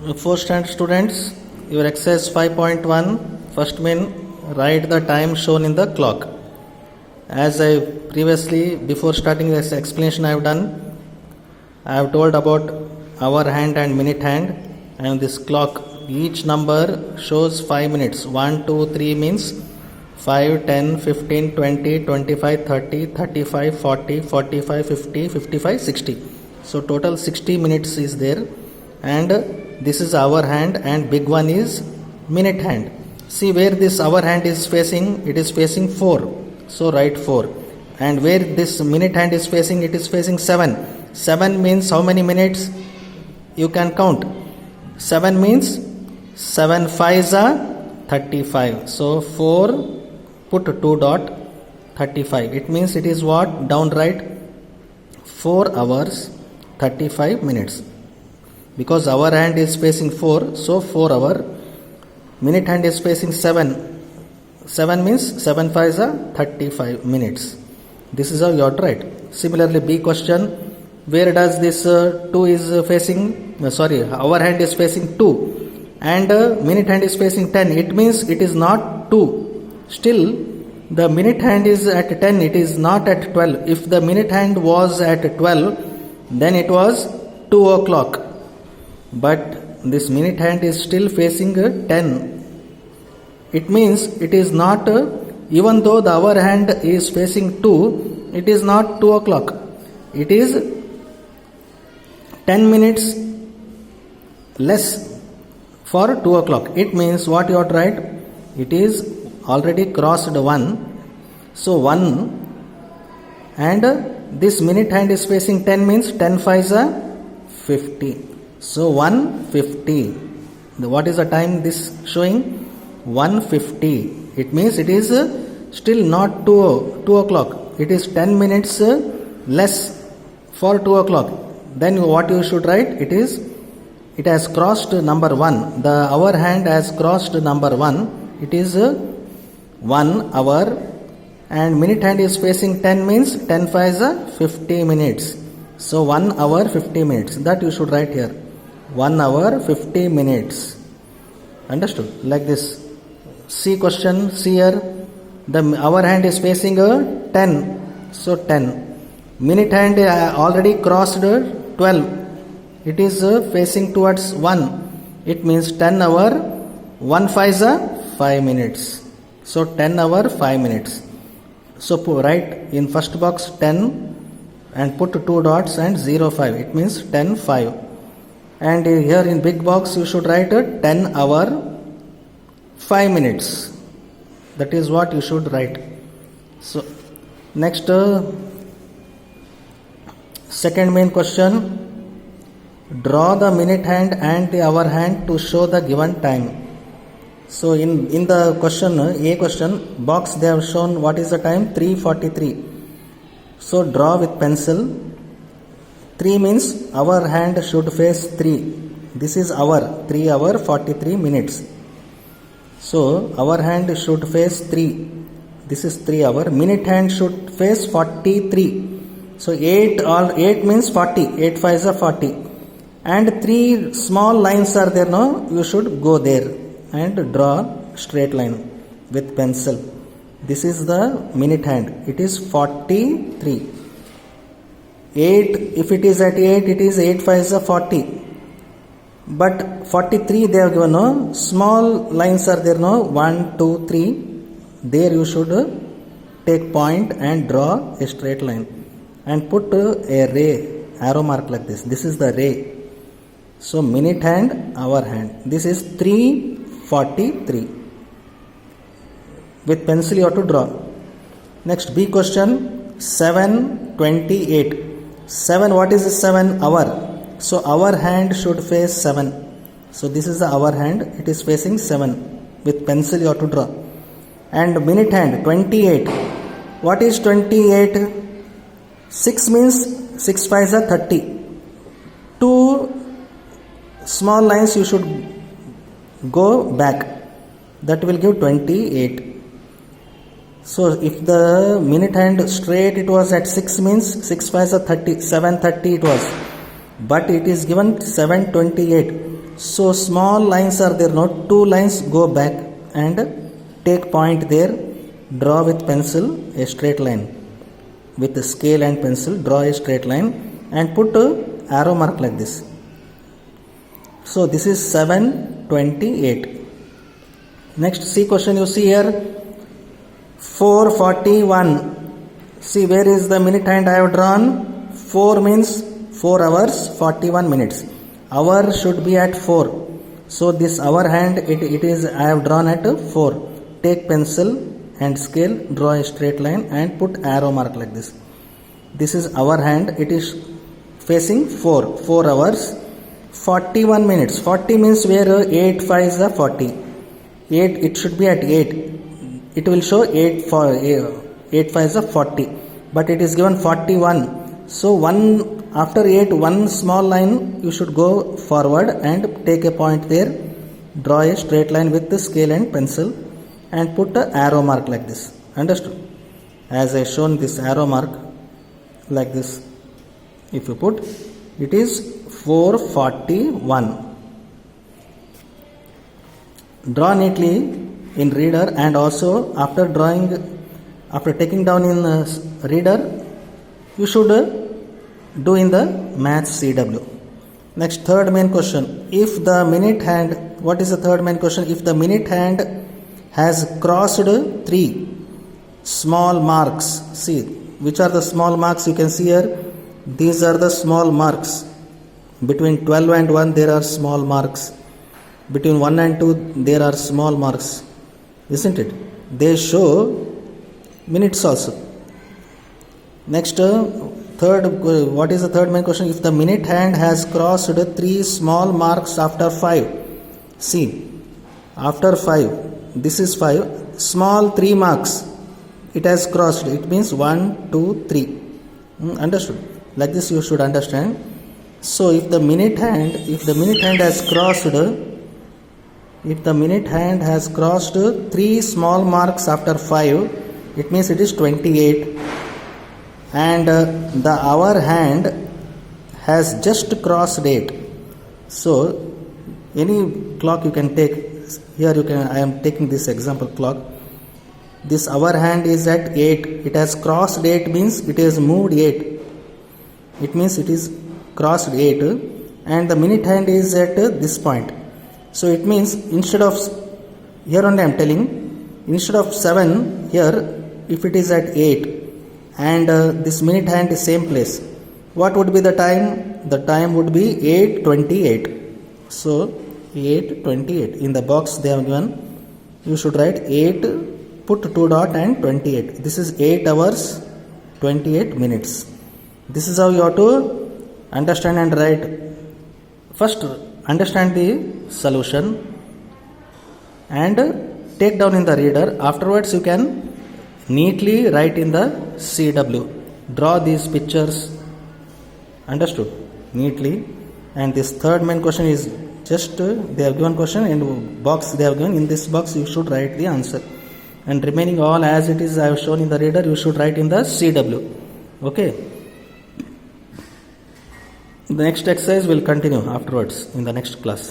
Fourth standard students, your exercise 5.1, first main, write the time shown in the clock. As I previously, before starting this explanation I have done, I have told about hour hand and minute hand, and this clock, each number shows 5 minutes. 1, 2, 3 means 5, 10, 15, 20, 25, 30, 35, 40, 45, 50, 55, 60. So total 60 minutes is there, and this is hour hand and big one is minute hand. See where this hour hand is facing, it is facing 4. So write 4. And where this minute hand is facing, it is facing 7. 7 means how many minutes? You can count. 7 means 7 5s are 35. So 4 put 2 dot 35. It means it is what? Down write 4 hours 35 minutes. Because our hand is facing 4, so 4 hour. Minute hand is facing 7. 7 means 7 5s are 35 minutes. This is how you have to write. Similarly, B question, where does this 2 is facing, our hand is facing 2 and minute hand is facing 10. It means it is not 2. Still, the minute hand is at 10, it is not at 12. If the minute hand was at 12, then it was 2 o'clock. But this minute hand is still facing 10. It means it is not, even though the hour hand is facing 2, it is not 2 o'clock. It is 10 minutes less for 2 o'clock. It means what you have to write? It is already crossed 1. So 1 and this minute hand is facing 10 means 10 5s are 50. So 1:50. What is the time this showing? 1:50. It means it is still not 2 o'clock. It is 10 minutes less for 2 o'clock. Then what you should write? It has crossed number 1. The hour hand has crossed number 1. It is 1 hour and minute hand is facing 10 means 10 5s are 50 minutes. So 1 hour 50 minutes. That you should write here. 1 hour 50 minutes. Understood? Like this. C question. See here. The hour hand is facing 10. So 10. Minute hand already crossed 12. It is facing towards 1. It means 10 hour 1 5s are 5 minutes. So 10 hour 5 minutes. So write in first box 10 and put 2 dots and 0 5. It means 10 5. And here in big box you should write 10 hour 5 minutes. That is what you should write. So next second main question, draw the minute hand and the hour hand to show the given time. So in the question, A question, box they have shown what is the time? 3:43. So draw with pencil. 3 means our hand should face 3. This is hour, 3 hour 43 minutes. So our hand should face 3. This is 3 hour. Minute hand should face 43. So 8 means 40. 8 5s are 40. And 3 small lines are there now. You should go there and draw straight line with pencil. This is the minute hand. It is 43. 8, if it is at 8, it is 8 5s are 40. But 43 they have given no. Small lines are there no. 1, 2, 3. There you should take point and draw a straight line. And put a ray, arrow mark like this. This is the ray. So minute hand, hour hand. This is 3:43. With pencil you have to draw. Next B question, 7:28. 7, what is 7? Hour. So our hand should face 7. So this is the hour hand. It is facing 7. With pencil you have to draw. And minute hand, 28. What is 28? 6 means 6 5s are 30. 2 small lines you should go back. That will give 28. So if the minute hand straight it was at 6 means 6 5s are 30, 7:30 it was. But it is given 7:28. So small lines are there, not 2 lines. Go back and take point there. Draw with pencil a straight line. With the scale and pencil, draw a straight line and put a arrow mark like this. So this is 7:28. Next, see question you see here, 4:41. See, where is the minute hand I have drawn? 4 means 4 hours 41 minutes. Hour should be at 4. So this hour hand, it is I have drawn at 4. Take pencil and scale, draw a straight line and put arrow mark like this. This is hour hand, it is facing 4 hours 41 minutes. 40 means where 8 5 is 40. 8, it should be at 8. It will show 8 5 is 40, but it is given 41. So after 8, one small line you should go forward and take a point there. Draw a straight line with the scale and pencil and put a arrow mark like this. Understood? As I shown this arrow mark like this, if you put, it is 4:41. Draw neatly in reader, and also after taking down in reader, you should do in the maths CW. Next, third main question. If the minute hand, what is the third main question? If the minute hand has crossed 3 small marks, see which are the small marks you can see here. These are the small marks. Between 12 and 1 there are small marks. Between 1 and 2 there are small marks, isn't it? They show minutes also. Next, what is the third main question? If the minute hand has crossed 3 small marks after 5, see, after 5, this is 5, small 3 marks it has crossed, it means 1 2 3. Understood? Like this you should understand. So if the minute hand has crossed 3 small marks after 5, it means it is 28. And the hour hand has just crossed 8. So any clock you can take. Here I am taking this example clock. This hour hand is at 8. It has crossed 8 means it has moved 8. It means it is crossed 8, and the minute hand is at this point. So it means instead of, here only I am telling, instead of 7 here, if it is at 8 and this minute hand is same place, what would be the time? The time would be 8:28. So 8:28 in the box they have given, you should write 8, put 2 dot and 28. This is 8 hours 28 minutes. This is how you have to understand and write. First understand the solution and take down in the reader. Afterwards you can neatly write in the CW. Draw these pictures. Understood? Neatly. And this third main question is just they have given question in box they have given. In this box you should write the answer, and remaining all as it is I have shown in the reader you should write in the CW. Okay. The next exercise will continue afterwards in the next class.